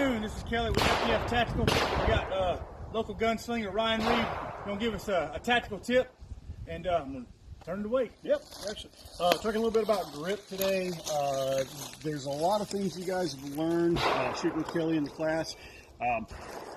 afternoon. This is Kelly with FDF Tactical. We got local gunslinger Ryan Reid going to give us a tactical tip, and I'm going to turn it away. Yep, actually. Talking a little bit about grip today. There's a lot of things you guys have learned shooting with Kelly in the class.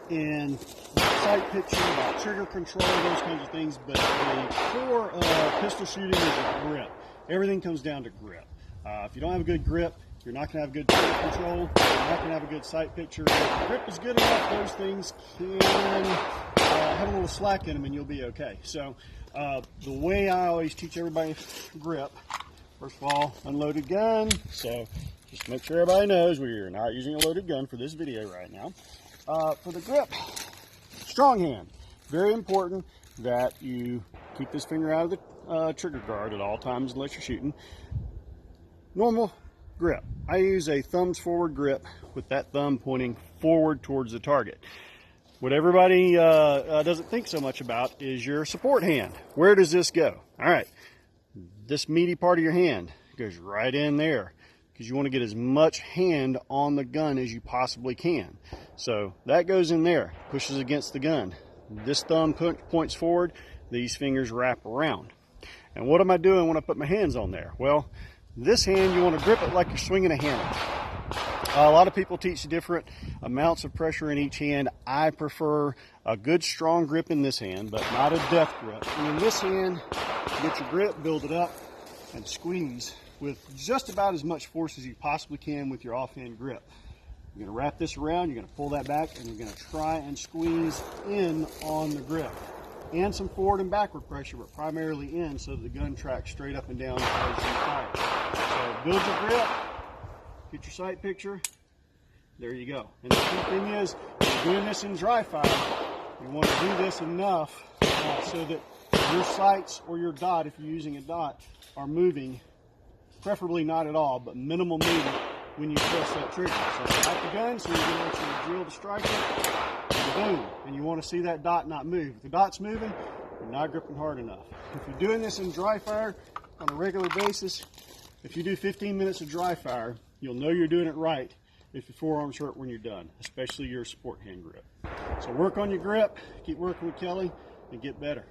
In sight picture, about trigger control, those kinds of things, but the core of pistol shooting is a grip. Everything comes down to grip. If you don't have a good grip, you're not going to have good trigger control, you're not going to have a good sight picture. If the grip is good enough, those things can have a little slack in them and you'll be okay. So the way I always teach everybody grip, first of all, unloaded gun. So just make sure everybody knows we're not using a loaded gun for this video right now. For the grip, strong hand. Very important that you keep this finger out of the trigger guard at all times unless you're shooting. Normal grip. I use a thumbs forward grip with that thumb pointing forward towards the target. What everybody doesn't think so much about is your support hand. Where does this go? All right, this meaty part of your hand goes right in there because you want to get as much hand on the gun as you possibly can. So that goes in there, pushes against the gun. This thumb points forward, these fingers wrap around. And what am I doing when I put my hands on there? Well, this hand, you want to grip it like you're swinging a hammer. A lot of people teach different amounts of pressure in each hand. I prefer a good strong grip in this hand, but not a death grip. And in this hand, get your grip, build it up, and squeeze with just about as much force as you possibly can with your offhand grip. You're going to wrap this around, you're going to pull that back, and you're going to try and squeeze in on the grip. And some forward and backward pressure, but primarily in so that the gun tracks straight up and down as you fire. So build your grip, get your sight picture, there you go. And the key thing is, if you're doing this in dry fire, you want to do this enough so that your sights or your dot, if you're using a dot, are moving, preferably not at all, but minimal movement when you press that trigger. So out the gun, so you're going to actually drill the striker, and boom, and you want to see that dot not move. If the dot's moving, you're not gripping hard enough. If you're doing this in dry fire on a regular basis, if you do 15 minutes of dry fire, you'll know you're doing it right if your forearms hurt when you're done, especially your support hand grip. So work on your grip, keep working with Kelly, and get better.